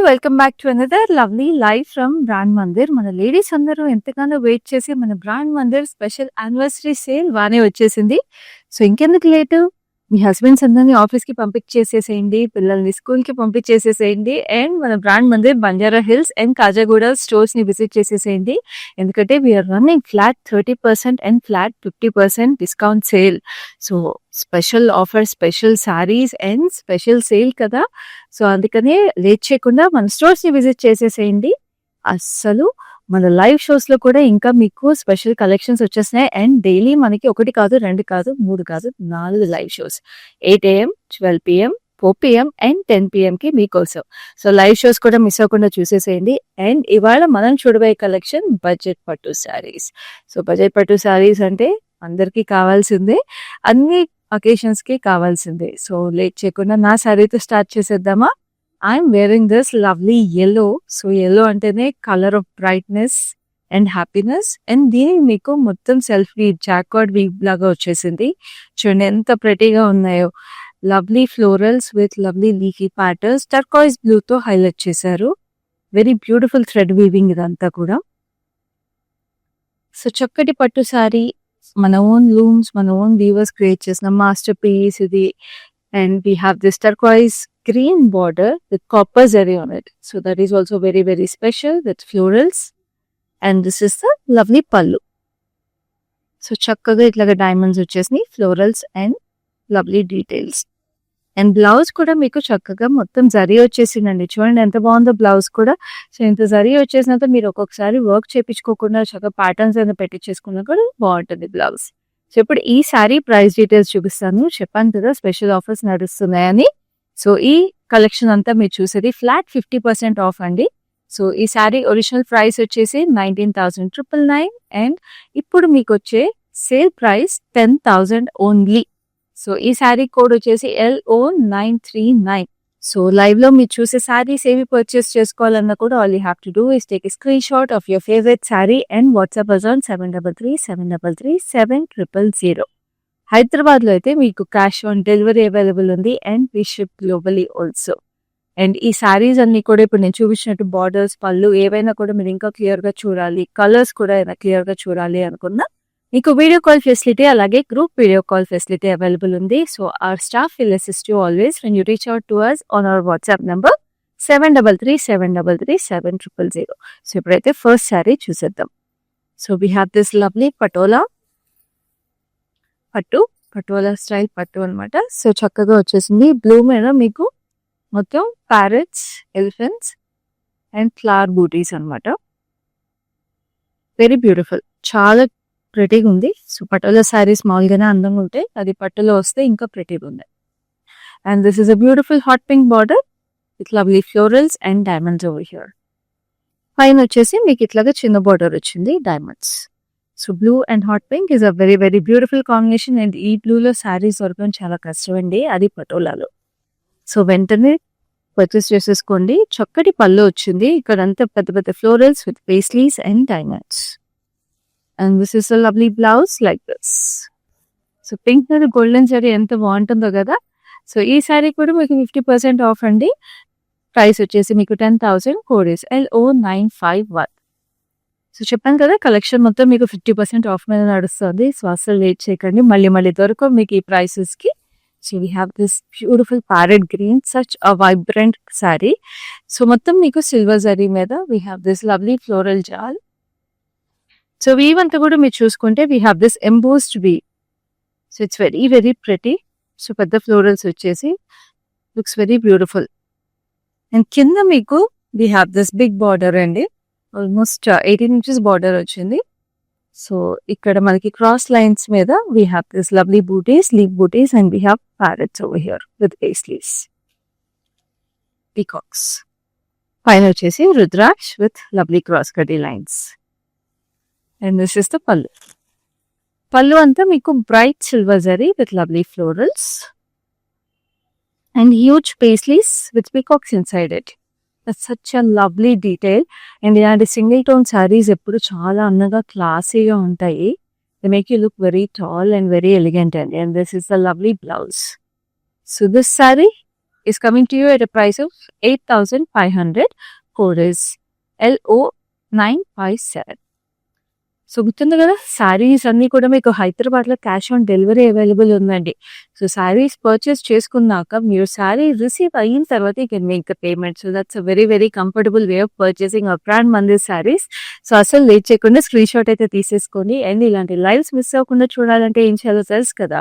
Welcome back to another lovely live from brand Mandir. మన ladies అందరూ ఎంతగానో వెయిట్ చేసి మన brand Mandir special anniversary sale బానే వచ్చేసింది. సో ఇంకెందుకు లేటు, మీ హస్బెండ్స్ అందరినీ ఆఫీస్కి పంపించేసేసేయండి, పిల్లల్ని స్కూల్కి పంపించేసేసేయండి అండ్ మన brand Mandir Banjara hills and Khajaguda స్టోర్స్ని విజిట్ చేసేసేయండి. ఎందుకంటే we're running flat 30% and flat 50% discount sale. So special offer, special saris and special sale కదా. సో అందుకనే లేట్ చేయకుండా మన స్టోర్స్ని విజిట్ చేసేసేయండి. అస్సలు మన లైవ్ షోస్లో కూడా ఇంకా మీకు స్పెషల్ కలెక్షన్స్ వచ్చేస్తున్నాయి. అండ్ డైలీ మనకి 1 కాదు, 2 కాదు, 3 కాదు, 4 live shows 8 AM, 12 PM, 4 PM and 10 PMకి మీకోసం. సో లైవ్ షోస్ కూడా మిస్ అవ్వకుండా చూసేసేయండి. అండ్ ఇవాళ మనం చూడబోయే collection budget pattu saris. So budget pattu saris అంటే అందరికీ కావాల్సిందే, అన్ని అకేషన్స్కి కావాల్సిందే. సో లేట్ చేయకుండా నా శారీతో స్టార్ట్ చేసేద్దామా. I'm wearing this lovely yellow. So yellow అంటేనే colour of brightness and happiness. And దీనికి మీకు మొత్తం సెల్ఫ్ వీవ్, జాకార్డ్ వీవ్ లాగా వచ్చేసింది. చూడండి ఎంత ప్రెటీగా ఉన్నాయో. Lovely florals with lovely leafy patterns, turquoise బ్లూతో హైలైట్ చేశారు. వెరీ బ్యూటిఫుల్ థ్రెడ్ వీవింగ్ ఇదంతా కూడా. సో చక్కటి పట్టు సారీ, మన ఓన్ లూమ్స్, మన ఓన్ వీవర్స్ క్రియేట్ చేసిన మాస్టర్ పీస్ ఇది. And we have this turquoise green border with copper zari on it. So that is also very, very special with florals. And this is the lovely pallu. So చక్కగా ఇట్లాగా diamonds వచ్చేసినాయి, florals and lovely details. And blouse కూడా మీకు చక్కగా మొత్తం జరీ వచ్చేసిందండి. చూడండి ఎంత బాగుందో బ్లౌజ్ కూడా. సో ఇంత జరీ వచ్చేసినంత మీరు ఒక్కొక్కసారి వర్క్ చేయించుకోకుండా చక్కగా ప్యాటర్న్స్ ఏదైనా పెట్టించేసుకున్నా కూడా బాగుంటుంది బ్లౌజ్. సో ఇప్పుడు ఈ శారీ ప్రైస్ డీటెయిల్స్ చూపిస్తాను. చెప్పాను కదా స్పెషల్ ఆఫర్స్ నడుస్తున్నాయని. సో ఈ కలెక్షన్ అంతా మీరు చూసేది ఫ్లాట్ 50% ఆఫ్ అండి. సో ఈ శారీ ఒరిజినల్ ప్రైస్ వచ్చేసి 19,999 అండ్ ఇప్పుడు మీకు వచ్చే సేల్ ప్రైస్ 10,000 ఓన్లీ. సో ఈ శారీ కోడ్ వచ్చేసి LO939. సో లైవ్ లో మీరు చూసే శారీస్ ఏవి పర్చేస్ చేసుకోవాలన్నా కూడా all you have to do is take a screenshot of your favourite saree and WhatsApp us on 7337337000. Hyderabad లో అయితే మీకు క్యాష్ ఆన్ డెలివరీ అవైలబుల్ ఉంది and we ship globally also. And ఈ శారీస్ అన్ని కూడా ఇప్పుడు నేను చూపించినట్టు బార్డర్స్, పళ్ళు ఏవైనా కూడా మీరు ఇంకా క్లియర్ గా చూడాలి, కలర్స్ కూడా క్లియర్ గా చూడాలి అనుకున్నా మీకు వీడియో కాల్ ఫెసిలిటీ అలాగే group video call facility available ఉంది. So our staff will assist you always when you reach out to us on our WhatsApp number 7337337000. So ఇప్పుడైతే ఫస్ట్ శారీ చూసేద్దాం. So we have this lovely patola style పట్టు అనమాట. So చక్కగా వచ్చేసింది. Blue మీద మీకు మొత్తం parrots, elephants and flower butis అనమాట. వెరీ బ్యూటిఫుల్, చాలా ప్రెటీగా ఉంది. సో పటోలా శారీస్ మామూలుగానే అందంగా ఉంటాయి, అది పట్టులో వస్తే ఇంకా ప్రెటీగా ఉంది. And this is a beautiful hot pink border with lovely florals and diamonds over here. పైన వచ్చేసి మీకు ఇట్లాగా చిన్న బార్డర్ వచ్చింది, diamonds. So blue and hot pink is a very very beautiful combination. And ఈ బ్లూలో శారీస్ దొరకడం చాలా కష్టం అండి, అది పటోలాలో. సో వెంటనే పర్చేస్ చేసేసుకోండి. చక్కటి పళ్ళు వచ్చింది, ఇక్కడంతా పెద్ద పెద్ద florals with paisleys and diamonds. And this is a lovely blouse like this. So pink మీద గోల్డెన్ శారీ ఎంత బాగుంటుందో కదా. సో ఈ శారీ కూడా మీకు 50% ఆఫ్ అండి. ప్రైస్ వచ్చేసి మీకు 10,000, కోడ్ ఇస్ LO951. సో చెప్పాను కదా కలెక్షన్ మొత్తం మీకు 50% ఆఫ్ మీద నడుస్తుంది. సో అసలు లేట్ చేయకండి, మళ్ళీ దొరకవు మీకు ఈ ప్రైసెస్కి. So we have this beautiful parrot green, such a vibrant sari. So మొత్తం మీకు సిల్వర్ జరీ మీద we have this lovely floral jaal. So weave అంతా కూడా మీరు చూసుకుంటే we have this embossed weave. So it's very very pretty. So పెద్ద ఫ్లోరల్స్ వచ్చేసి looks very beautiful. And కింద మీకు we have this big border అండి, ఆల్మోస్ట్ 18 inches బార్డర్ వచ్చింది. సో ఇక్కడ మనకి క్రాస్ లైన్స్ మీద we have this lovely butis, leaf butis and we have parrots over here with paisleys, peacocks. పైన వచ్చేసి రుద్రాక్ష విత్ లవ్లీ క్రాస్ కటీ lines. And this is the pallu. Pallu అంతా మీకు bright silver zari with lovely florals and huge paisleys with peacocks inside it. Such a lovely detail. And ఇలాంటి single tone saris ఎప్పుడు చాలా అందంగా క్లాసీగా ఉంటాయి. They make you look very tall and very elegant అండి. And this is the lovely blouse. So this saree is coming to you at a price of 8,500. Code is LO957. So గుర్తుంది కదా, శారీస్ అన్నీ కూడా మీకు హైదరాబాద్లో క్యాష్ ఆన్ డెలివరీ అవైలబుల్ ఉందండి. So saris purchase చేసుకున్నాక మీరు శారీ రిసీవ్ అయిన తర్వాత you can make the payment. So that's a very very comfortable way of purchasing hour brand Mandir saris. So అసలు లేట్ చేయకుండా స్క్రీన్ షాట్ అయితే తీసేసుకొని, అండ్ ఇలాంటి లైవ్స్ మిస్ అవ్వకుండా చూడాలంటే ఏం చేయాలో తెలుసు కదా,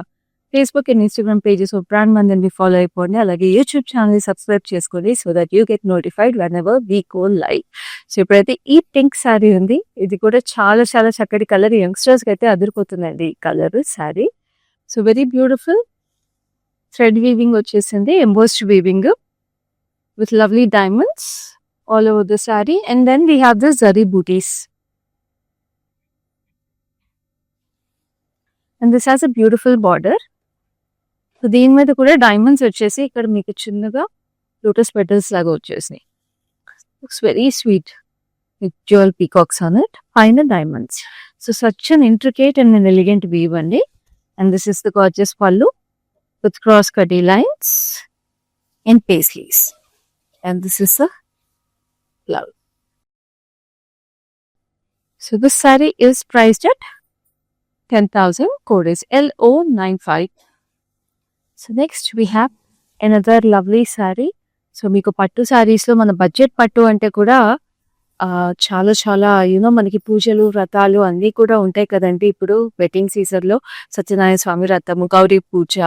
Facebook and Instagram pages of brand మందిర్ని ఫాలో అయిపోండి. అలాగే యూట్యూబ్ ఛానల్ని సబ్స్క్రైబ్ చేసుకోండి so that you get notified whenever we go live. So ఇప్పుడైతే ఈ పింక్ శారీ ఉంది, ఇది కూడా చాలా చాలా చక్కటి కలర్, యంగ్స్టర్స్కి అయితే అదిరిపోతుందండి ఈ colour sari. So very beautiful thread weaving వచ్చేసింది, embossed weaving with lovely diamonds all over the sari. And then we have the zari booties. And this has a beautiful border. So దీని మీద కూడా డైమండ్స్ వచ్చేసి ఇక్కడ మీకు చిన్నగా లోటస్ పెటల్స్ లాగా వచ్చేసినాయి. Looks very sweet with jewel peacocks on it, పైన diamonds. So such an intricate and an elegant weave అండి. And this is the gorgeous pallu with cross కటీ lines and paisleys. And this is the blouse. So this sari is priced at 10,000. Code is LO95. So next we have another lovely saree. So మీకు పట్టు శారీస్లో మన budget పట్టు అంటే కూడా చాలా చాలా మనకి పూజలు వ్రతాలు అన్నీ కూడా ఉంటాయి కదండి. ఇప్పుడు వెడ్డింగ్ సీజన్లో సత్యనారాయణ స్వామి వ్రతము, గౌరీ పూజ,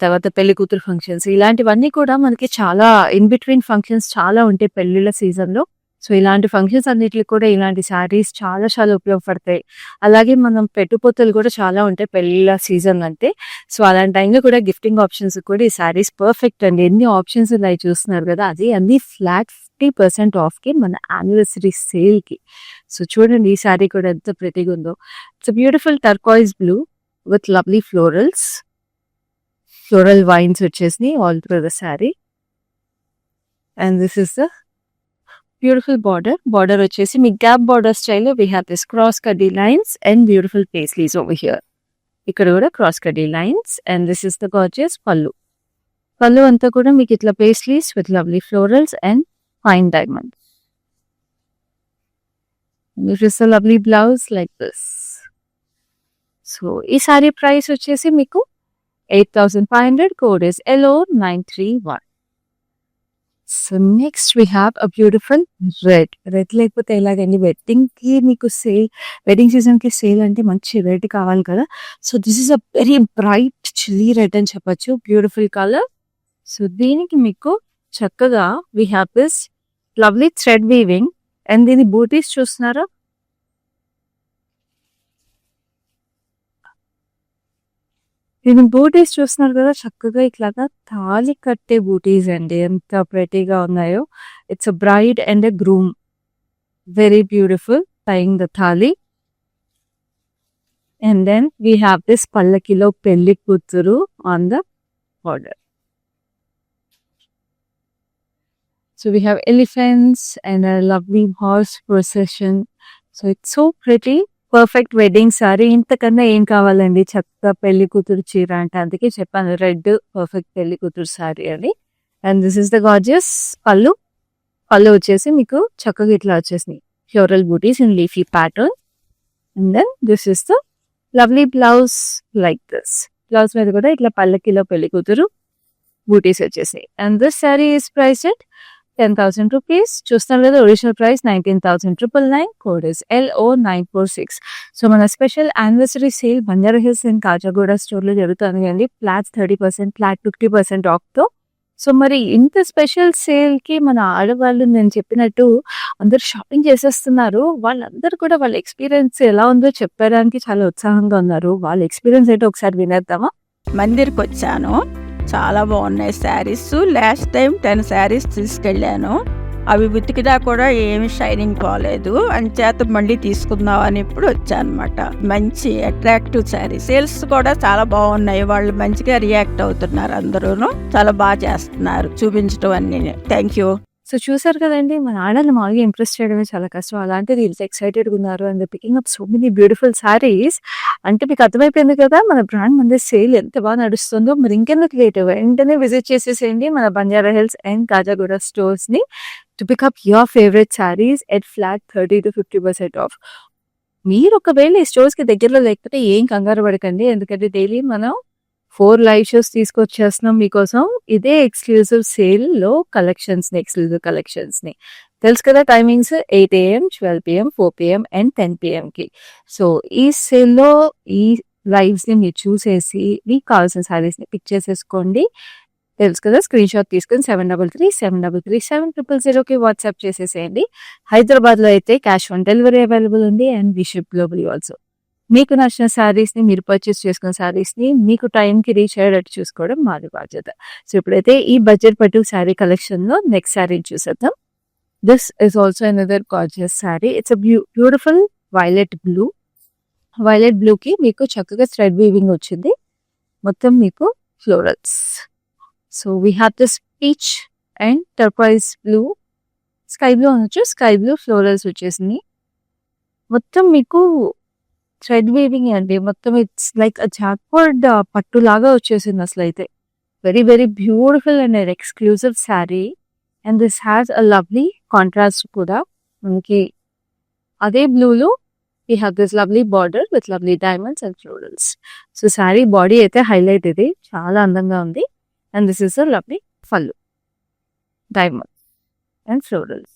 తర్వాత పెళ్లి కూతురు ఫంక్షన్స్, ఇలాంటివన్నీ కూడా మనకి చాలా ఇన్ బిట్వీన్ ఫంక్షన్స్ చాలా ఉంటాయి పెళ్లిళ్ళ సీజన్లో. సో ఇలాంటి ఫంక్షన్స్ అన్నిటికి కూడా ఇలాంటి శారీస్ చాలా చాలా ఉపయోగపడతాయి. అలాగే మనం పెట్టుపోతలు కూడా చాలా ఉంటాయి పెళ్ళిళ్ళ సీజన్ అంటే. సో అలాంటి టైంలో కూడా గిఫ్టింగ్ ఆప్షన్స్ కూడా ఈ శారీస్ పర్ఫెక్ట్ అండి. ఎన్ని ఆప్షన్స్ ఉన్నాయి చూస్తున్నారు కదా, అది అన్ని ఫ్లాట్ 50% ఆఫ్కి మన యానివర్సరీ సేల్కి. సో చూడండి ఈ శారీ కూడా ఎంత ప్రెటీగా ఉందో. It's beautiful turquoise blue with lovely florals, floral vines వచ్చేసి all through the sari. And this is the beautiful border వచ్చేసి మీ గ్యాప్ బార్డర్ స్టైల్లో వీ హ్యావ్ దిస్ క్రాస్ కడ్డీ lines and beautiful paisleys over here. ఇక్కడ కూడా క్రాస్ కడ్డీ lines. And this is the gorgeous pallu అంతా కూడా మీకు ఇట్లా paisleys with lovely florals and fine diamond. This is the lovely blouse like this. So ఈ sorry price వచ్చేసి మీకు 8,500. Code is LO931. So next we have a beautiful red లేకపోతే ఎలాగండి, వెడ్డింగ్కి మీకు వెడ్డింగ్ సీజన్కి సేల్ అంటే మంచి రెడ్ కావాలి కదా. So this is a very bright chilli red అని చెప్పచ్చు, బ్యూటిఫుల్ కలర్. సో దీనికి మీకు చక్కగా we have this lovely thread weaving. And దీని బూటీస్ చూస్తున్నారా, దీని బూటీస్ చూస్తున్నారు కదా, చక్కగా ఇట్లాగా తాళి కట్టే బూటీస్ అండి, ఎంత ప్రెటీగా ఉన్నాయో. It's a bride and a groom, very beautiful tying the thali. And then we have this పల్లకిలో పెళ్లి కూతురు on the border. So we have elephants and a lovely horse procession. So it's so pretty, perfect wedding sari. ఇంతకన్నా ఏం కావాలండి, చక్కగా పెళ్లి కూతురు చీర అంటే. అందుకే చెప్పాను రెడ్ పర్ఫెక్ట్ పెళ్లి కూతురు సారీ అని. And this is the gorgeous pallu వచ్చేసి మీకు చక్కగా ఇట్లా వచ్చేసినాయి floral butis in leafy pattern. And then this is the lovely blouse like this. Blouse మీద కూడా ఇట్లా పల్లకిలో పెళ్లి కూతురు బూటీస్ వచ్చేసాయి. And this sari is priced at 10,000 rupees. చూస్తున్నారు కదా, original price 19,999. Code is LO946. So మన special anniversary sale Banjara hills and Kajaguda స్టోర్లో జరుగుతుంది అండి. Flats 30%, flat 50% ఆఫ్తో. సో మరి ఇంత స్పెషల్ సేల్కి మన ఆడవాళ్ళు నేను చెప్పినట్టు అందరు షాపింగ్ చేసేస్తున్నారు. వాళ్ళందరూ కూడా వాళ్ళ ఎక్స్పీరియన్స్ ఎలా ఉందో చెప్పడానికి చాలా ఉత్సాహంగా ఉన్నారు. వాళ్ళ ఎక్స్పీరియన్స్ ఏంటో ఒకసారి వినేద్దామా. మందిర్కి వచ్చాను, చాలా బాగున్నాయి శారీస్. లాస్ట్ టైం 10 శారీస్ తీసుకెళ్ళాను, అవి ఉతికినా కూడా ఏమి షైనింగ్ పోలేదు. అంచేత మళ్ళీ తీసుకుందాం అని ఇప్పుడు వచ్చాను అనమాట. మంచి అట్రాక్టివ్ శారీ, సేల్స్ కూడా చాలా బాగున్నాయి. వాళ్ళు మంచిగా రియాక్ట్ అవుతున్నారు, అందరూ చాలా బాగా చేస్తున్నారు చూపించడం అన్ని. Thank you. సో చూసారు కదండి, మన ఆడవాళ్ళు మామూలుగా ఇంప్రెస్ చేయడమే చాలా కష్టం. అలాంటిది ఇంత ఎక్సైటెడ్‌గా ఉన్నారు and picking up so many beautiful saris. అంటే మీకు అర్థమైపోయింది కదా మన బ్రాండ్ మందిర్ సేల్ ఎంత బాగా నడుస్తుందో. మరి ఇంకెందుకు లేట్, వెంటనే విజిట్ చేసేసేయండి మన బంజారా హిల్స్ అండ్ కాజాగూడ స్టోర్స్‌ని to pick up your favourite saris at flat 30% to 50% off. మీరు ఒకవేళ ఈ స్టోర్స్‌కి దగ్గరలో లేకపోతే ఏం కంగారు పడకండి. ఎందుకంటే డైలీ మనం 4 లైవ్ షోస్ తీసుకొచ్చేస్తున్నాం మీకోసం. ఇదే ఎక్స్‌క్లూజివ్ సేల్‌లో కలెక్షన్స్‌ని, ఎక్స్‌క్లూజివ్ కలెక్షన్స్‌ని. తెలుసు కదా timings 8 AM, 12 PM, 4 PM and 10 PMకి. సో ఈ సేల్‌లో ఈ లైవ్స్‌ని మీరు చూసేసి మీకు కావాల్సిన శారీస్‌ని పిక్ చేసేసుకోండి. తెలుసు కదా, స్క్రీన్‌షాట్ తీసుకొని 7337337000కి వాట్సాప్ చేసేసేయండి. హైదరాబాద్‌లో అయితే క్యాష్ ఆన్ డెలివరీ అవైలబుల్ ఉంది and we ship globally also. మీకు నచ్చిన శారీస్‌ని, మీరు పర్చేస్ చేసుకున్న శారీస్‌ని మీకు టైంకి రీచ్ అయ్యేటట్టు చూసుకోవడం మాది బాధ్యత. సో ఇప్పుడైతే ఈ బడ్జెట్ పట్టు శారీ కలెక్షన్‌లో నెక్స్ట్ శారీని చూసేద్దాం. This is also another gorgeous sari. It's a beautiful violet blue. Violet బ్లూకి మీకు చక్కగా థ్రెడ్ వీవింగ్ వచ్చింది. మొత్తం మీకు florals. So we have this peach and టర్క్వైజ్ blue, sky blue అనొచ్చు, స్కై బ్లూ ఫ్లోరల్స్ వచ్చేసింది. మొత్తం మీకు థ్రెడ్ వీవింగ్ అండి. మొత్తం ఇట్స్ లైక్ అ జాక్వర్డ్ పట్టు లాగా వచ్చేసింది అసలైతే. Very very beautiful and exclusive sari. And this has a lovely contrast కూడా. మనకి అదే బ్లూలో we have this lovely border with lovely diamonds and florals. So sari body అయితే హైలైట్, ఇది చాలా అందంగా ఉంది. And this is a lovely pallu, diamond and florals.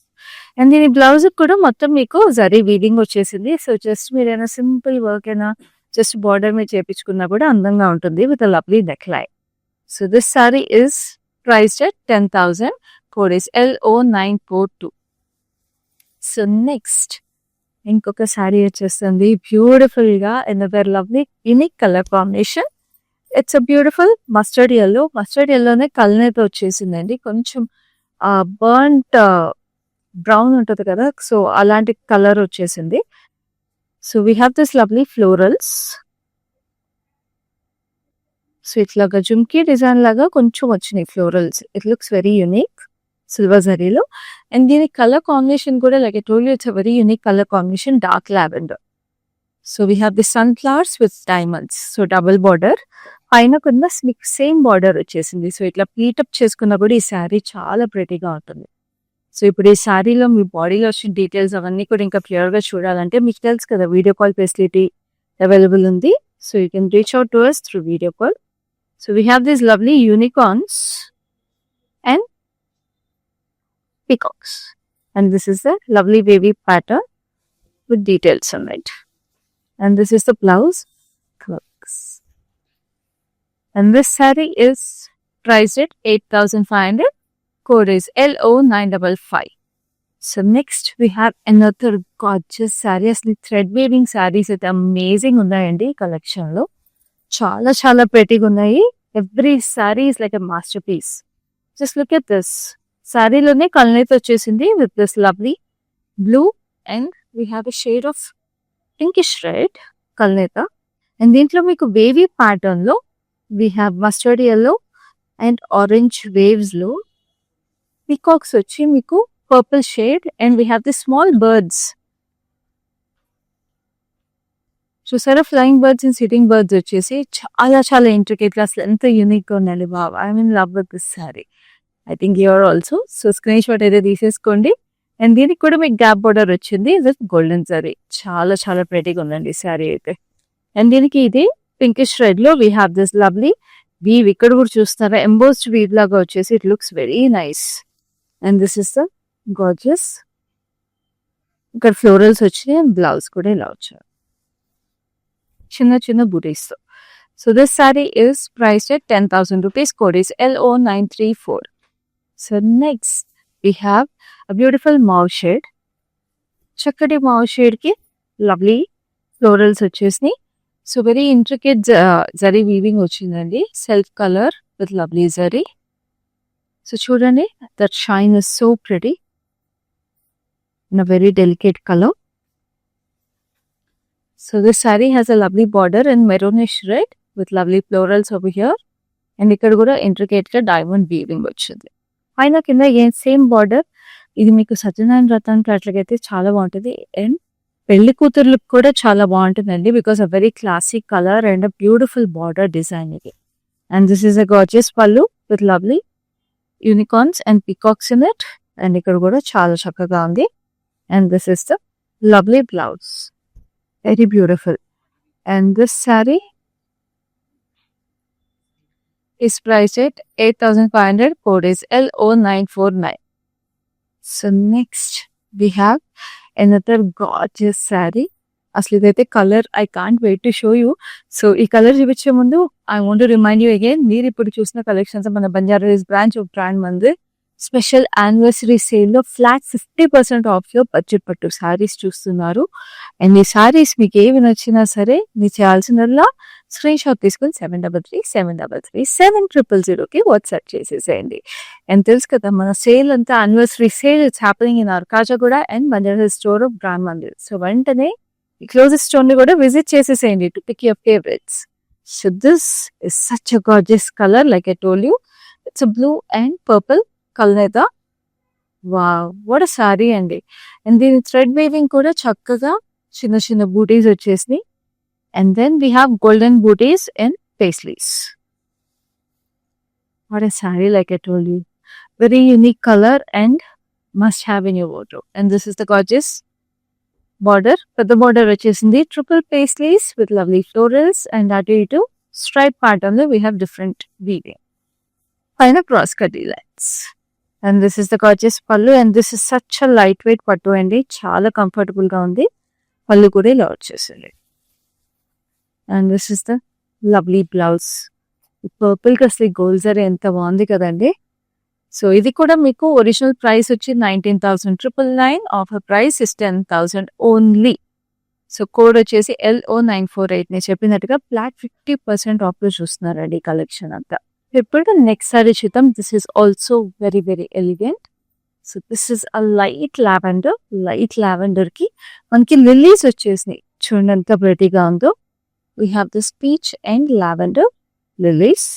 And దీని బ్లౌజ్ కూడా మొత్తం మీకు జరీ వీవింగ్ వచ్చేసింది. సో జస్ట్ మీరైనా సింపుల్ వర్క్ అయినా జస్ట్ బార్డర్ మీద చేపించుకున్నా కూడా అందంగా ఉంటుంది with a lovely neckline. So this sorry is priced at 10,000. Code is LO942. So next ఇంకొక శారీ వచ్చేస్తుంది బ్యూటిఫుల్ గా another lovely unique colour combination. It's a beautiful mustard yellow. Mustard ఎల్లోనే కలనేత వచ్చేసిందండి. కొంచెం బర్న్ట్ బ్రౌన్ ఉంటుంది కదా, సో అలాంటి కలర్ వచ్చేసింది. So we have this lovely florals. So ఇట్లాగా జుమ్కీ డిజైన్ లాగా కొంచెం వచ్చినాయి florals. It looks very unique silver జరీలో. అండ్ దీని కలర్ కాంబినేషన్ కూడా like I told you it's a very unique colour combination, dark lavender. So we have the sunflowers with diamonds. So double border పైన కింద same border వచ్చేసింది. So ఇట్లా ప్లీటప్ చేసుకున్నా కూడా ఈ శారీ చాలా ప్రెటీగా ఉంటుంది. సో ఇప్పుడు ఈ శారీలో మీ బాడీలో వచ్చిన డీటెయిల్స్ అవన్నీ కూడా ఇంకా క్లియర్గా చూడాలంటే మీకు తెలుసు కదా వీడియో కాల్ ఫెసిలిటీ అవైలబుల్ ఉంది. So you can reach out to us through video call. So we have these lovely unicorns and peacocks. And this is the lovely wavy pattern with details on it. And this is the blouse. And this saree is priced at 8,500. Code is LO955. So next we have another gorgeous saree. అసలు thread weaving saris అయితే amazing ఉన్నాయండి ఈ collection లో. చాలా చాలా ప్రెటీగా ఉన్నాయి. Every sari is like a masterpiece. Just look at this. శారీలోనే కలనేత వచ్చేసింది with this lovely blue and we have a shade of pinkish red కలనేత. అండ్ దీంట్లో మీకు వేవీ ప్యాటర్న్ లో we have mustard yellow and orange waves లో peacocks వచ్చి మీకు purple shade. And we have the small birds. చూసారా, flying birds and sitting birds వచ్చేసి చాలా చాలా ఇంట్రికేట్గా అసలు ఎంత యూనిక్గా ఉందండి బాబు. I mean love with this saree. I think you're also. So screenshot అయితే తీసేసుకోండి. అండ్ దీనికి కూడా మీకు గ్యాప్ బోర్డర్ వచ్చింది విత్ గోల్డెన్ జరీ. చాలా చాలా ప్రెటీగా ఉందండి ఈ శారీ అయితే. అండ్ దీనికి ఇది పింకిష్ రెడ్ లో we have this lovely weave. ఇక్కడ కూడా చూస్తున్నారా, ఎంబోస్డ్ వీవ్ లాగా వచ్చేసి it looks very nice. And this is the gorgeous. ఇక్కడ ఫ్లోరల్స్ వచ్చినాయి అండ్ బ్లౌజ్ కూడా ఇలా వచ్చారు చిన్న చిన్న బూటీస్ తో. So this sorry is priced at 10,000 rupees. Code is LO934. So next we have a beautiful mauve shade. చక్కటి మావ్ షేడ్ కి లవ్లీ ఫ్లోరల్స్ వచ్చేసినాయి. So very intricate zari weaving వచ్చిందండి. Self colour with lovely zari. So చూడండి, that shine is so pretty in a very delicate colour. So this saree has a lovely border in maroonish red with lovely florals over here. And ఇక్కడ కూడా intricate గా diamond weaving వచ్చింది. పైన కింద same border ఇది మీకు సత్యనారాయణ వ్రతానికి అట్లకైతే చాలా బాగుంటుంది. అండ్ పెళ్లి కూతుర్లకు కూడా చాలా బాగుంటుందండి. Because a very classic colour and a beautiful border design ఇది. And this is a gorgeous pallu with lovely unicorns and peacocks in it. And ఇక్కడ కూడా చాలా చక్కగా ఉంది. And this is the lovely blouse, very beautiful. And this saree is priced at 8,500. Code is LO949. So next we have another gorgeous saree. అసలు ఇదైతే colour I can't wait to show you. So ఈ colour చూపించే ముందు I want to remind you again, మీరు ఇప్పుడు చూసిన collections మన Banjara hills branch of brand Mandir special anniversary సేల్లో ఫ్లాట్ 50% ఆఫ్లో బడ్జెట్ పట్టు శారీస్ చూస్తున్నారు. అండ్ ఈ శారీస్ మీకు ఏవి నచ్చినా సరే మీరు చేయాల్సిందల్లా స్క్రీన్ షాట్ తీసుకొని 7337337000కి వాట్సాప్ చేసేసేయండి. అండ్ తెలుసు కదా మన సేల్ అంతా anniversary sale it's happening in our Kajaguda and Banjara Hills store of brand Mandir. So వెంటనే ఈ క్లోజెస్ట్ స్టోర్ ని కూడా విజిట్ చేసేసేయండి to pick your favourites. So this is such a gorgeous colour like I told you. It's blue and purple కలనేత. Wow, what a saree అండి. And దీని thread weaving కూడా చక్కగా చిన్న చిన్న బూటీస్ వచ్చేసినాయి. And then we have golden buttis and paisleys. What a saree like I told you. Very unique colour and must have in your wardrobe. And this is the gorgeous border. పెద్ద border వచ్చేసింది, triple paisleys with lovely florals and అటు ఇటు stripe pattern లో we have different weaving. పైన cross cut lines. And this is the gorgeous pallu. And this is such a light weight pattu అండి, చాలా comfortable గా ఉంది. పళ్ళు కూడా ఇలా వచ్చేసింది. And this is the lovely blouse. Purple కి అసలు గోల్డ్ జరీ ఎంత బాగుంది కదండి. సో ఇది కూడా మీకు ఒరిజినల్ ప్రైస్ వచ్చి 19,999. Offer price is 10,000 only. So code వచ్చేసి LO948. నేను చెప్పినట్టుగా ఫ్లాట్ 50% ఆఫ్లో చూస్తున్నారండి ఈ కలెక్షన్ అంతా. ఇప్పుడు నెక్స్ట్ సారీ చూద్దాం. This is also very very elegant. So this is a light lavender. Light lavender కి మనకి లిల్లీస్ వచ్చేసినాయి, చూడండి ఎంత ప్రెటీగా ఉందో. We have this peach and lavender lilies.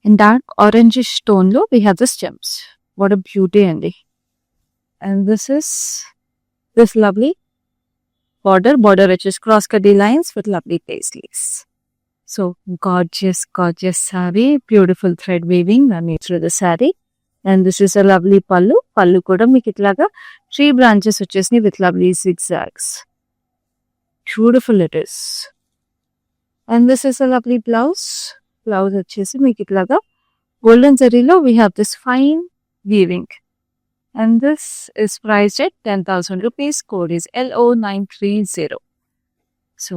And dark orange stone లో we have this gems. What a beauty అండి. And this is this lovely border. Border వచ్చేసి క్రాస్ కడ్డీ lines with lovely paisleys. So gorgeous saree, beautiful thread weaving running through the saree. And this is a lovely pallu. Pallu kuda meeku itlaga 3 branches vachesni with lovely zigzags. Beautiful it is. And this is a lovely blouse. Blouse vachesi meeku itlaga golden zari lo we have this fine weaving. And this is priced at 10,000 rupees. Code is LO930. So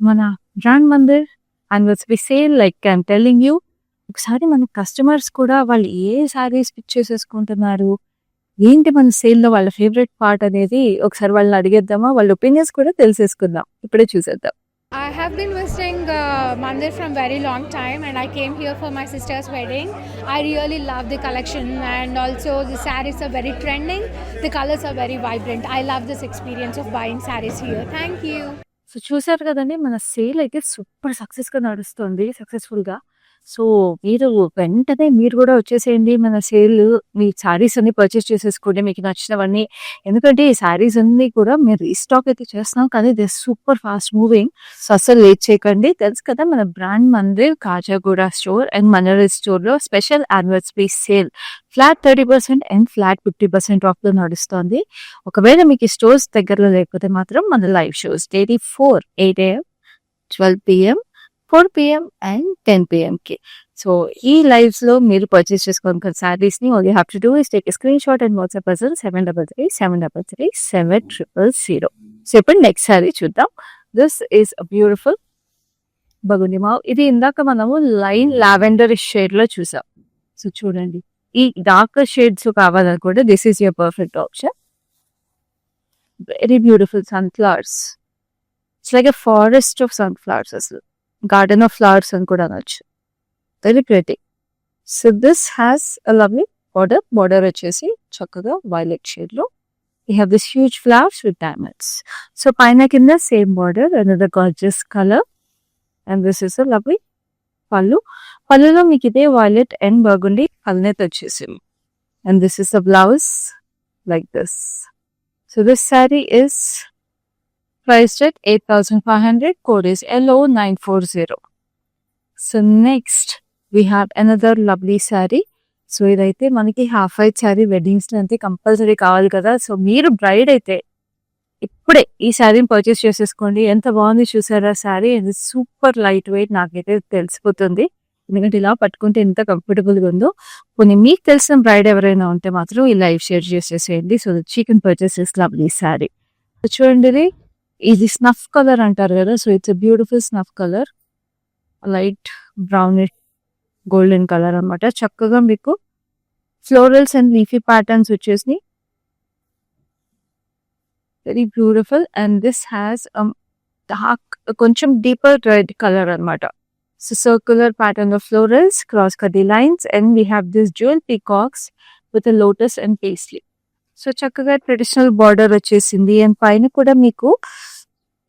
mana brand mandir anniversary sale like I'm telling you. ఒకసారి మన customers కూడా వాళ్ళు ఏ saris pick చేసేసుకుంటున్నారు, ఏంటి మన సేల్లో వాళ్ళ favourite part అనేది ఒకసారి వాళ్ళని అడిగేద్దామా, వాళ్ళ ఒపీనియన్స్ కూడా తెలిసేసుకుందాం. ఇప్పుడే చూసేద్దాం. I have been visiting Mandir from very long time, and I came here for my sister's wedding. I really love the collection, and also the sarees are very trending. The colors are very vibrant. I love this experience of buying sarees here. Thank you. So చూసారు కదండి, మన sale అయితే super సక్సెస్గా నడుస్తుంది, సక్సెస్ఫుల్గా. So మీరు వెంటనే మీరు కూడా వచ్చేసేయండి మన సేల్. మీ శారీస్ అన్ని పర్చేస్ చేసేసుకోండి మీకు నచ్చినవన్నీ. ఎందుకంటే ఈ శారీస్ అన్ని కూడా మేము రీస్టాక్ అయితే చేస్తున్నాం, కానీ they super fast moving. So అసలు లేట్ చేయకండి. తెలుసు కదా మన brand Mandir Kajaguda store and మనరీ స్టోర్లో special anniversary sale flat 30% and flat 50% ఆఫ్లో నడుస్తుంది. ఒకవేళ మీకు ఈ స్టోర్స్ దగ్గరలో లేకపోతే మాత్రం మన live shows daily 8 AM, 12 PM, 4 PM and 10 PMకి. సో ఈ లైవ్స్ లో మీరు పర్చేస్ చేసుకోవాలి శారీస్ ని. All you have to do is take screenshot and WhatsApp person 7337337000. So ఇప్పుడు నెక్స్ట్ శారీ చూద్దాం. దిస్ ఈస్ అ బ్యూటిఫుల్ బగుండి మావ్. ఇది ఇందాక మనము లైన్ లావెండర్ షేడ్ లో చూసాం. సో చూడండి, ఈ డార్క్ షేడ్స్ కావాలనుకుంటే this is your perfect option. Very beautiful sunflowers. It's like a forest of sunflowers, అసలు గార్డెన్ ఆఫ్ ఫ్లవర్స్ అని కూడా అనొచ్చు. Very pretty. So this has a lovely border. Border వచ్చేసి చక్కగా వైలెట్ షేడ్ లో we have this huge flowers with diamonds. So పైన కింద same border, another gorgeous color. And this is a lovely పళ్ళు. పళ్ళులో మీకు ఇదే వైలెట్ అండ్ బర్గుండి కలనేత వచ్చేసింది. And this is the blouse like this. So this saree is priced at 8,500. Code is LO940. So next we have another lovely saree. So ఇదైతే మనకి half white sari weddings అయితే compulsory కావాలి కదా. సో మీరు braid అయితే ఇప్పుడే ఈ శారీని పర్చేస్ చేసేసుకోండి. ఎంత బాగుంది చూసారా శారీ, ఇది సూపర్ లైట్ వెయిట్, నాకైతే తెలిసిపోతుంది ఎందుకంటే ఇలా పట్టుకుంటే ఎంత కంఫర్టబుల్గా ఉందో. కొన్ని మీకు తెలిసిన బ్రైడ్ ఎవరైనా ఉంటే మాత్రం ఈ లైవ్ షేర్ చేసేసేయండి so that she can purchase this lovely saree. చూడండి ఇది స్నఫ్ కలర్ అంటారు కదా, so it's a beautiful snuff colour, light brownish golden colour అన్నమాట. చక్కగా మీకు ఫ్లోరల్స్ అండ్ లీఫీ ప్యాటర్న్స్ వచ్చేసి very beautiful. And this has dark కొంచెం డీపర్ రెడ్ కలర్ అన్నమాట. So circular pattern of florals, cross కటీ lines, and we have this jewel peacocks with lotus and paisley. So చక్కగా traditional border వచ్చేసింది and పైన కూడా మీకు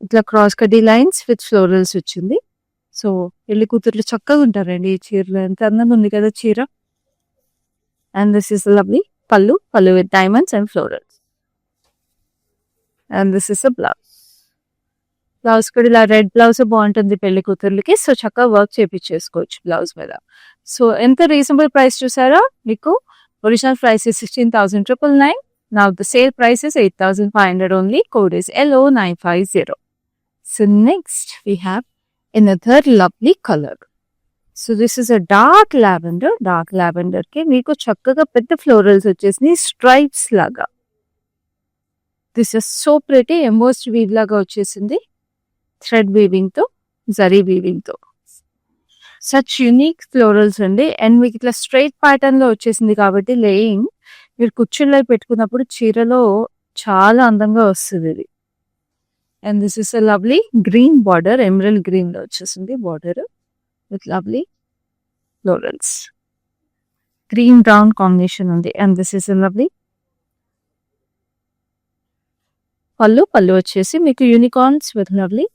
ఇట్లా క్రాస్ కటీ లైన్స్ విత్ ఫ్లోరల్స్ వచ్చింది. సో పెళ్లి కూతుర్లు చక్కగా ఉంటారండి ఈ చీరలో, ఎంత అందంగా ఉంది కదా చీర. అండ్ దిస్ ఇస్ లవ్లీ పల్లు with diamonds and florals. And this is a blouse కూడా ఇలా రెడ్ బ్లౌజ్ బాగుంటుంది పెళ్లి కూతుర్లకి. సో చక్కగా వర్క్ చేపించేసుకోవచ్చు బ్లౌజ్ మీద. సో ఎంత రీజనబుల్ ప్రైస్ చూసారా, మీకు original price is 16,999. Now the sale price is 8,500 only. Code is LO950. So next we have another lovely color. So this is a dark lavender. Dark lavender కి మీకు చక్కగా పెద్ద florals వచ్చేసి stripes లాగా. This is so pretty, embossed weave లాగా వచ్చేసింది thread weaving తో, zari weaving తో. సచ్ యూనిక్ ఫ్లోరల్స్ అండి. అండ్ మీకు ఇట్లా స్ట్రైట్ ప్యాటర్న్ లో వచ్చేసింది కాబట్టి లేయింగ్ మీరు కుర్చీలో పెట్టుకున్నప్పుడు చీరలో చాలా అందంగా వస్తుంది ఇది. And this is a lovely green border, emerald green లో వచ్చేసింది border with lovely florals. Green brown combination ఉంది. And this is a lovely పళ్ళు వచ్చేసి మీకు unicorns with lovely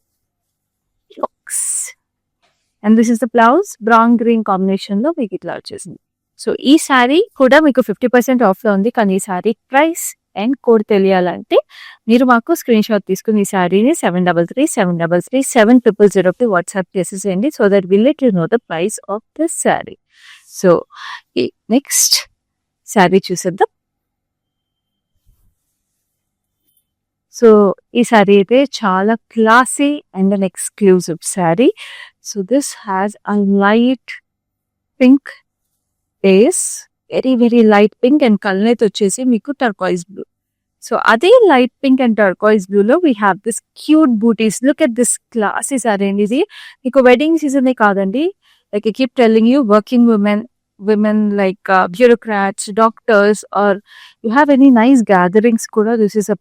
flocks. And this is the blouse, brown green combination లో మీకు ఇట్లా వచ్చేసింది. సో ఈ శారీ కూడా మీకు 50% ఆఫ్ లో ఉంది. కానీ ఈ శారీ ప్రైస్ అండ్ కోడ్ తెలియాలంటే మీరు మాకు స్క్రీన్ షాట్ తీసుకుని ఈ శారీని 7337337000 వాట్సాప్ చేసేసేయండి so that will let you know the price of this saree. So ఈ నెక్స్ట్ శారీ చూసేద్దాం. సో ఈ శారీ అయితే చాలా classy and an exclusive saree. So this has a light pink base, very very light pink, and colour అయితే వచ్చేసి మీకు turquoise blue. So అదే light pink and turquoise blue లో we have this cute buttis. Look at this classy saree అండి. ఇది మీకు wedding season కాదండి, like I keep telling you, working women like bureaucrats, doctors, or you have any nice gatherings kuda, this is a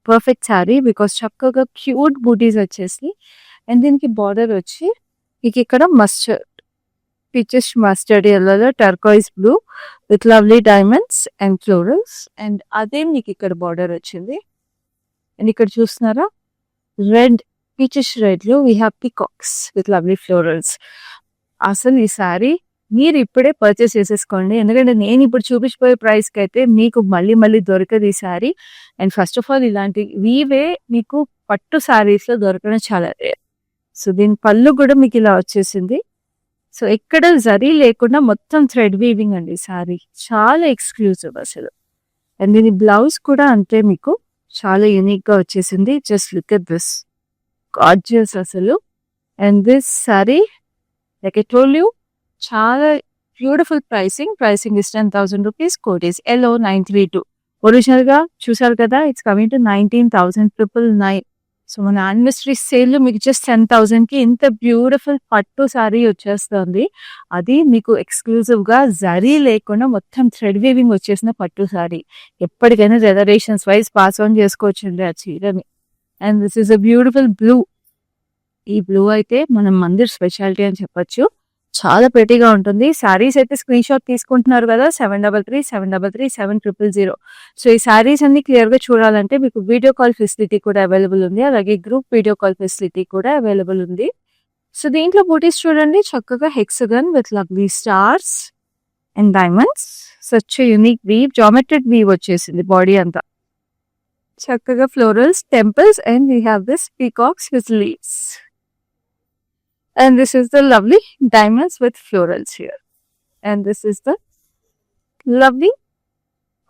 perfect saree because చక్కగా cute బూటీస్ వచ్చేసి and దీనికి border వచ్చి మీకు ఇక్కడ mustard peaches mustard yellow turquoise blue with lovely diamonds and florals. And అదే మీకు ఇక్కడ border వచ్చింది. అండ్ ఇక్కడ చూస్తున్నారా రెడ్, పీచెస్ రెడ్ లో we have peacocks with lovely florals. అసలు ఈ సారీ మీరు ఇప్పుడే పర్చేస్ చేసేసుకోండి ఎందుకంటే నేను ఇప్పుడు చూపించిపోయే ప్రైస్కి అయితే మీకు మళ్ళీ దొరకదు ఈ sorry. And first of all ఇలాంటి వీవే మీకు పట్టు సారీస్ లో దొరకడం చాలా రేర్. సో దీని పళ్ళు కూడా మీకు ఇలా వచ్చేసింది. సో ఎక్కడ జరీ లేకుండా మొత్తం థ్రెడ్ వీవింగ్ అండి సారీ, చాలా ఎక్స్క్లూజివ్ అసలు. అండ్ దీని బ్లౌజ్ కూడా అంతే మీకు చాలా యూనిక్ గా వచ్చేసింది. Just look at this gorgeous అసలు. And this saree like I told you చాలా beautiful pricing is 10,000 rupees. Code is LO932. Original గా చూసారు కదా, ఇట్స్ కమింగ్ టు 19,999. సో మన యానివర్సరీ సేల్ లో మీకు జస్ట్ 10,000 కి ఇంత బ్యూటిఫుల్ పట్టు సారీ వచ్చేస్తుంది. అది మీకు ఎక్స్క్లూజివ్ గా జరీ లేకుండా మొత్తం థ్రెడ్ వీవింగ్ వచ్చేసిన పట్టు సారీ. ఎప్పటికైనా జనరేషన్స్ వైజ్ పాస్ ఆన్ చేసుకోవచ్చండి ఆ చీరని. And this is a beautiful blue. ఈ బ్లూ అయితే మన మందిర్ స్పెషాలిటీ అని చెప్పొచ్చు. చాలా ప్రెటీగా ఉంటుంది. శారీస్ అయితే స్క్రీన్ షాట్ తీసుకుంటున్నారు కదా 7337337000. సో ఈ శారీస్ అన్ని క్లియర్ గా చూడాలంటే మీకు వీడియో కాల్ ఫెసిలిటీ కూడా అవైలబుల్ ఉంది, అలాగే గ్రూప్ వీడియో కాల్ ఫెసిలిటీ కూడా అవైలబుల్ ఉంది. సో దీంట్లో బూటీస్ చూడండి చక్కగా hexagon with lovely stars and diamonds. Such unique weave, geometric weave వచ్చేసింది బాడీ అంతా. చక్కగా florals, temples, and we have this peacocks with leaves. And this is the lovely diamonds with florals here. And this is the lovely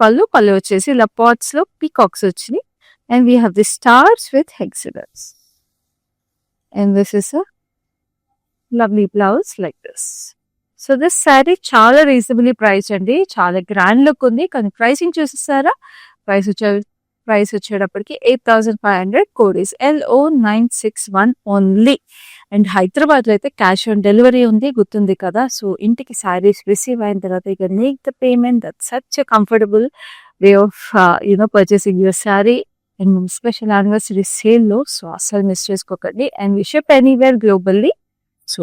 pallu. Pallu వచ్చేసి ఇలా pots లో peacocks వచ్చినాయి. And we have the stars with hexagons. And this is a lovely blouse like this. So this saree చాలా reasonably price అండి. చాలా grand look ఉంది. కానీ pricing చూసేసారా? Price వచ్చేటప్పటికి 8,500. Code is LO961 only. And Hyderabad లో అయితే క్యాష్ ఆన్ డెలివరీ ఉంది, గుర్తుంది కదా. సో ఇంటికి శారీస్ రిసీవ్ అయిన తర్వాత ఇక make the payment. That such a comfortable way of purchasing your saree. And special anniversary sale లో. సో అసలు మిస్ చేసుకోకండి. And we ship anywhere globally. So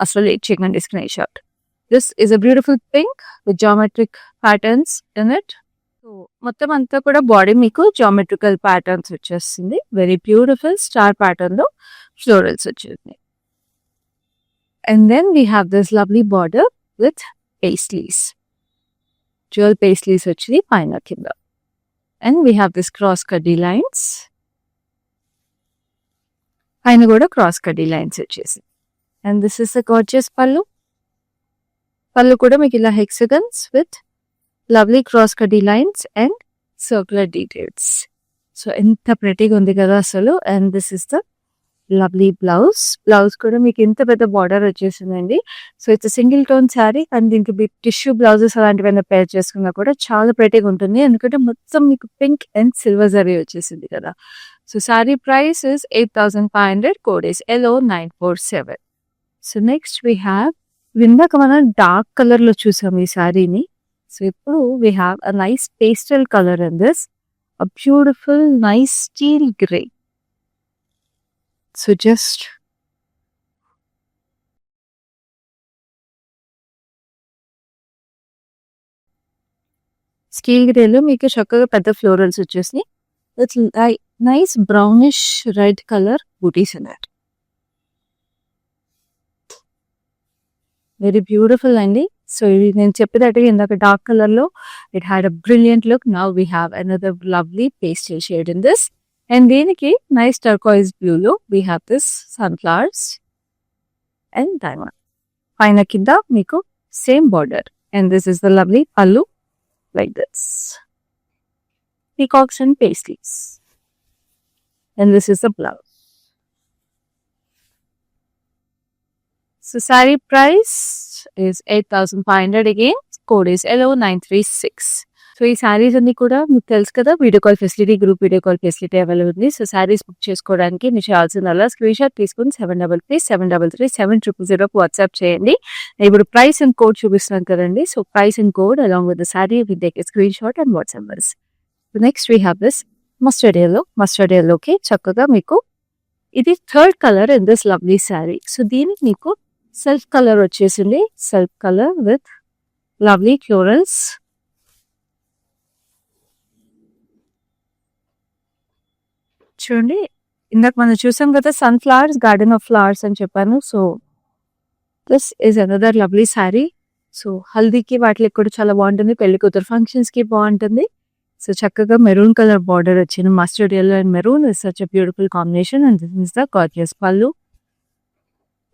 అసలు లేట్ చేయకండి screenshot. This is a beautiful pink with geometric patterns in it. So మొత్తం అంతా కూడా body మీకు geometrical patterns వచ్చేస్తుంది. వెరీ బ్యూటిఫుల్ స్టార్ ప్యాటర్న్ లో ఫ్లోరల్స్ వచ్చింది. And then we have this lovely border with paisleys, jewel paisleys వచ్చింది పైన కింద. And we have this cross కడ్డీ లైన్స్, పైన కూడా క్రాస్ కడ్డీ లైన్స్ వచ్చేసింది. And this is the gorgeous పళ్ళు. పళ్ళు కూడా మీకు ఇలా హెక్సగన్స్ విత్ లవ్లీ క్రాస్ కడ్డీ lines and circular details. So ఎంత ప్రెటీగా ఉంది కదా అసలు. And this is the lovely blouse. Blouse కూడా మీకు ఇంత పెద్ద బార్డర్ వచ్చేసిందండి. So it's single tone sari. And దీనికి టిష్యూ బ్లౌజెస్ అలాంటివైనా పేర్ చేసుకున్నా కూడా చాలా ప్రెటీగా ఉంటుంది. ఎందుకంటే మొత్తం మీకు పింక్ అండ్ సిల్వర్ జరీ వచ్చేసింది కదా. So sari price is 8,500. Code is LO947. So next we have, ఇందాక మనం డార్క్ కలర్ లో చూసాం ఈ శారీని. సో ఇప్పుడు we have a nice pastel colour in this, a beautiful nice steel grey. So just steel గ్రేలో మీకు చక్కగా పెద్ద ఫ్లోరల్స్ వచ్చేసి it's nice brownish red colour buttis in it. Very beautiful అండి. సో ఇది నేను చెప్పేటట్టుగా ఇందాక డార్క్ కలర్ లో it had a brilliant look. Now we have another lovely pastel shade in this. And దీనికి నైస్ టర్కాయిజ్ బ్లూ లో we have this sunflowers and diamond. పైన కింద మీకు same border. And this is the lovely pallu like this, peacocks and paisleys. And this is the blouse. So saree price is 8,500 again. Code is LO936. So ఈ శారీస్ అన్ని కూడా మీకు తెలుసు కదా, video call facility, group video call facility available ఉంది. So sarees book చేసుకోవడానికి మీరు చేయాల్సిందల్లా స్క్రీన్ షాట్ తీసుకుని 7337337000 వాట్సాప్ చేయండి. ఇప్పుడు ప్రైస్ అండ్ కోడ్ చూపిస్తున్నాను కదండి. So price and code along with the sari with take screenshot and WhatsApp us. Next we have this mustard yellow. Mustard ఎల్లోకి చక్కగా మీకు ఇది third colour in this lovely sari. So దీనికి మీకు సెల్ఫ్ కలర్ వచ్చేసింది. Self colour with lovely florals. చూడండి, ఇందాక మనం చూసాం కదా సన్ఫ్లవర్స్, గార్డెన్ ఆఫ్ ఫ్లవర్స్ అని చెప్పాను. So this is another lovely sari. So హల్దీకి వాటికి కూడా చాలా బాగుంటుంది, పెళ్లి కూతురు ఫంక్షన్స్ కి బాగుంటుంది. సో చక్కగా మెరూన్ కలర్ బార్డర్ వచ్చింది. Mustard yellow and maroon is such a beautiful combination. And this is the gorgeous పల్లు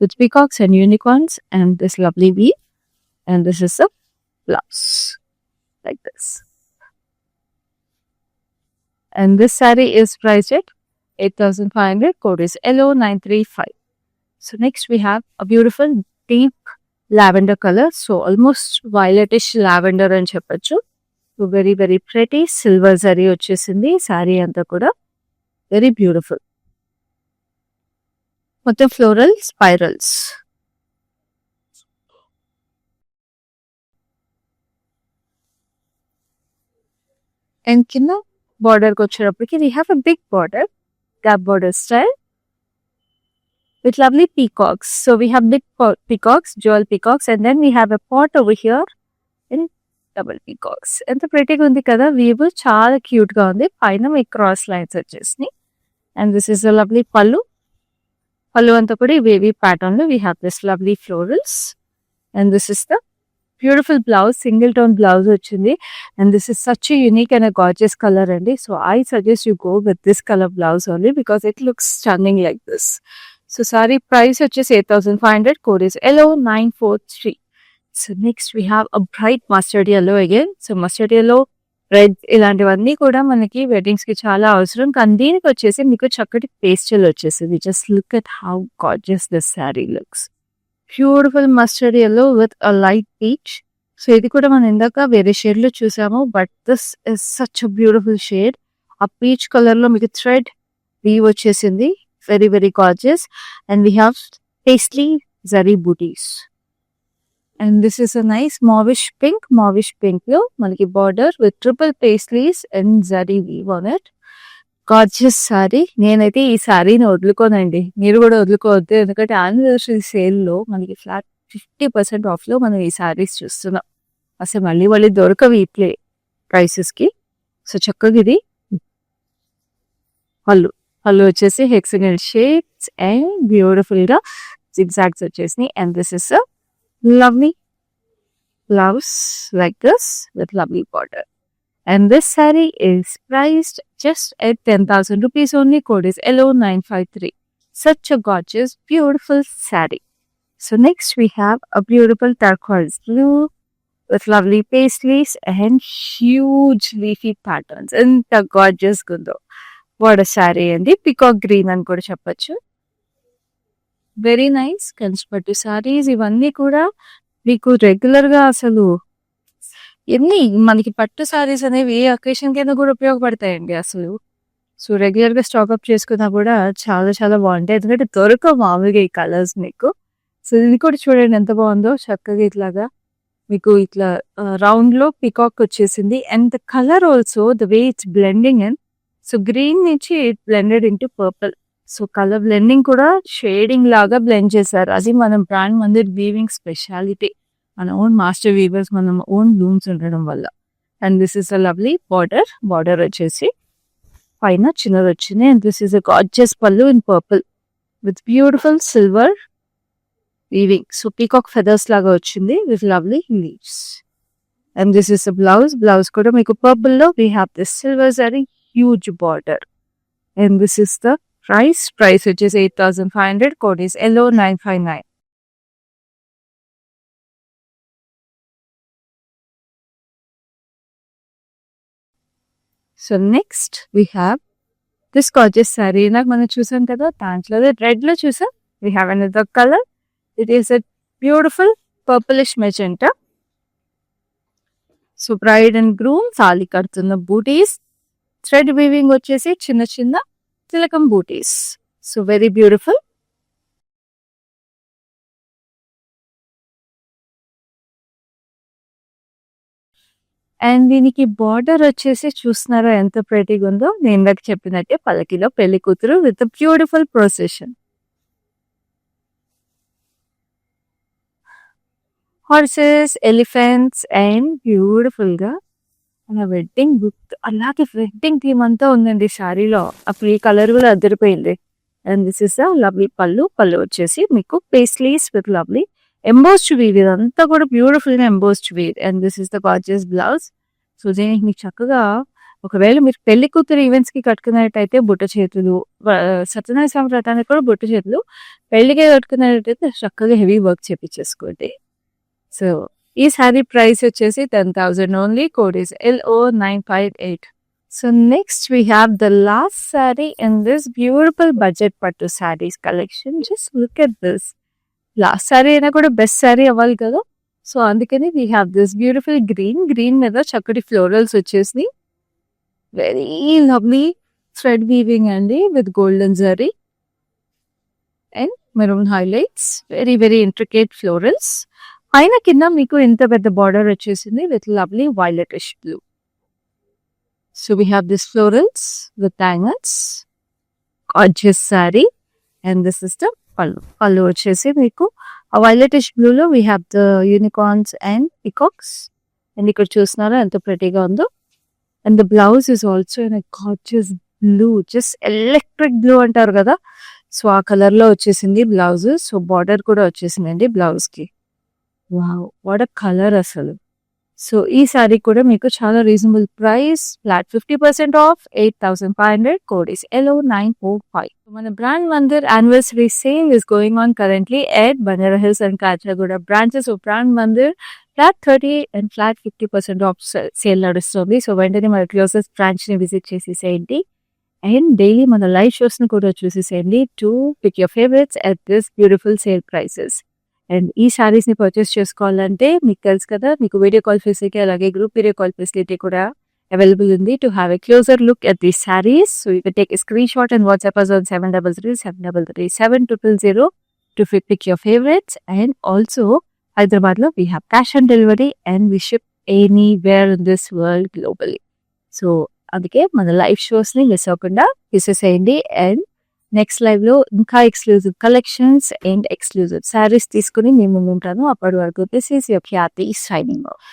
with peacocks and unicorns and this lovely weave. And this is the blouse like this. And this saree is priced at 8,500. Code is LO935. So next we have a beautiful deep lavender color. So almost violetish lavender and cheppachu. So very very pretty silver zari vachesindi saree anta kuda very beautiful. మొత్తం floral spirals. And కింద బార్డర్కి వచ్చేటప్పటికి we have a big border, gap border style with lovely peacocks. So we have big peacocks, jewel peacocks, and then we have a pot over here in double peacocks. ఎంత ప్రెటీగా ఉంది కదా, weave చాలా cute గా ఉంది. పైన మీకు cross lines వచ్చేసినాయి. And this is a lovely pallu. Pallu అంతా కూడా ఈ వేవీ ప్యాటర్న్ లో we have this lovely florals. And this is the beautiful blouse, single tone blouse వచ్చింది. And this is such unique and gorgeous colour అండి. So I suggest you go with this colour blouse only because it looks stunning like this. So saree price వచ్చేసి 8,500. Code is LO943. So next we have a bright mustard yellow again. So mustard yellow, red ఇలాంటివన్నీ కూడా మనకి weddings కి చాలా అవసరం. కానీ దీనికి వచ్చేసి మీకు చక్కటి పేస్టల్ వచ్చేసింది. Just look at how gorgeous this saree looks. Beautiful mustard yellow with a light peach. So ఇది కూడా మనం ఇందాక వేరే షేడ్ లో చూసాము, but this is such a beautiful shade. ఆ పీచ్ కలర్ లో మీకు థ్రెడ్ వీవ్ వచ్చేసింది. Very very gorgeous. And we have paisley zari booties. And this is a nice mauvish pink లో మనకి border with triple paisleys and zari weave on it. Gorgeous sorry. నేనైతే ఈ సారీని వదులుకోనండి, మీరు కూడా వదులుకోవద్దు. ఎందుకంటే యానివర్సరీ సేల్ లో మనకి ఫ్లాట్ 50% ఆఫ్ లో మనం ఈ సారీస్ చూస్తున్నాం. అసలు మళ్ళీ మళ్ళీ దొరకవు ఈ ప్రైసెస్ కి. సో చక్కగా ఇది పళ్ళు వచ్చేసి హెక్సగనల్ షేప్స్ అండ్ బ్యూటిఫుల్ గా zigzags వచ్చేసి. And this is a lovely blouse like this with lovely border. And this saree is priced just at 10,000 rupees only. Code is LO953. Such a gorgeous, beautiful saree. So next we have a beautiful turquoise blue with lovely paisleys and huge leafy patterns. And gorgeous gundo. What a saree andi. Peacock green అని కూడా చెప్పొచ్చు. Very nice కంచిపట్టు సారీస్. ఇవన్నీ కూడా మీకు regular గా అసలు ఎన్ని మనకి పట్టు సారీస్ అనేవి ఏ అకేషన్ కింద కూడా ఉపయోగపడతాయండి అసలు. సో రెగ్యులర్ గా స్టాక్అప్ చేసుకున్నా కూడా చాలా చాలా బాగుంటాయి. ఎందుకంటే దొరకవు మామూలుగా ఈ కలర్స్ మీకు. సో ఇది కూడా చూడండి ఎంత బాగుందో. చక్కగా ఇట్లాగా మీకు ఇట్లా రౌండ్ లో పికాక్ వచ్చేసింది. And the colour also the way it's blending in. So green నుంచి it blended into purple. So colour blending కూడా షేడింగ్ లాగా బ్లెండ్ చేశారు. అది మనం బ్రాండ్ మందిర్ వీవింగ్ స్పెషాలిటీ. మన ఓన్ మాస్టర్ వీవర్స్, మనం ఓన్ లూమ్స్ ఉండడం వల్ల. And this is a lovely border వచ్చేసి పైన చిన్నది వచ్చింది. And this is a gorgeous pallu in purple with beautiful silver weaving. So peacock feathers లాగా వచ్చింది with lovely leaves. And this is a blouse కూడా మీకు పర్పుల్ లో we have this silver zari huge border. And this is the price వచ్చేసి 8,500. Code is LO959. So next we have this gorgeous saree. నాకు మనం చూసాం కదా, దాంట్లో రెడ్ లో చూసాం. We have another colour. It is a beautiful purplish magenta. So bride and groom తాళి కడుతున్న బూటీస్. థ్రెడ్ వీవింగ్ వచ్చేసి చిన్న చిన్న తిలకం buttis. So very beautiful. And దీనికి బార్డర్ వచ్చేసి చూస్తున్నారా ఎంత ప్రెటీగా ఉందో. నేను ఇందాక చెప్పినట్టే పల్లకిలో పెళ్లి కూతురు with beautiful procession. Horses, elephants and beautiful గా మన వెడ్డింగ్ బుక్. అలాగే వెడ్డింగ్ థీమ్ అంతా ఉందండి శారీలో. అప్పుడు ఈ కలర్ కూడా అదిరిపోయింది. అండ్ దిస్ ఇస్ లవ్లీ పళ్ళు వచ్చేసి మీకు paisleys with lovely embossed weave. ఇదంతా కూడా బ్యూటిఫుల్ గా embossed weave. And this is the gorgeous blouse. So దీనికి మీకు చక్కగా ఒకవేళ మీరు పెళ్లి కూతురు ఈవెంట్స్ కి కట్టుకున్నట్టయితే బుట్ట చేతులు, సత్యనారాయణ స్వామి వ్రతానికి కూడా బుట్ట చేతులు, పెళ్లికి కట్టుకున్నట్టయితే చక్కగా హెవీ వర్క్ చేపించేసుకోండి. సో ఈ శారీ ప్రైస్ వచ్చేసి 10,000 only. Code is LO958. So next we have the last saree in this beautiful budget pattu sarees collection. Just look at this. Last saree అయినా కూడా బెస్ట్ శారీ అవ్వాలి కదా. సో అందుకని we have this beautiful green మీద చక్కటి florals వచ్చేసి వెరీ లవ్లీ థ్రెడ్ వీవింగ్ అండి with golden zari and maroon highlights. Very very intricate florals. పైన కింద మీకు ఇంత పెద్ద బార్డర్ వచ్చేసింది with lovely violetish blue. So we have this florals with hangers. Gorgeous saree. And this is the pallu వచ్చేసి మీకు ఆ వైలెటిష్ బ్లూలో we have the unicorns and peacocks. And ఇక్కడ చూస్తున్నారా ఎంత ప్రెటీగా ఉందో. And the blouse is also in gorgeous blue, just electric blue అంటారు కదా. సో ఆ కలర్ లో వచ్చేసింది బ్లౌజ్. సో బార్డర్ కూడా వచ్చేసిందండి బ్లౌజ్ కి. వావ్! వాట్ ఎ కలర్ అసలు. సో, ఈ సారీ కూడా మీకు చాలా reasonable price. Flat 50% off 8,500. Code is LO945. మన brand Mandir anniversary sale is going on currently at Banjara hills and Kachiguda branches of brand Mandir. Flat 30 and flat 50% off sale నడుస్తుంది. So, వెంటనే మన closest బ్రాంచ్‌ని విజిట్ చేసేసేయండి. అండ్ డైలీ మన లైవ్ షోస్‌ని కూడా చూసేసేయండి to pick your favourites at this beautiful sale prices. And ఈ శారీస్‌ని పర్చేస్ చేసుకోవాలంటే మీకు తెలుసు కదా, మీకు వీడియో కాల్ ఫెసిలిటీ అలాగే గ్రూప్ వీడియో కాల్ ఫెసిలిటీ కూడా అవైలబుల్ ఉంది. To have a closer look at these saris, so you can take a screenshot and WhatsApp us on 7337337000 to pick your favorites. And also Hyderabadలో we have cash on delivery and we ship anywhere in this world globally. So అందుకే మన live షోస్‌ని miss అవ్వకుండా చూసేసేయండి. And next లైవ్‌లో ఇంకా exclusive collections and exclusive saris తీసుకొని మీ ముందు ఉంటాను. అప్పటి వరకు this is your Khyati signing off.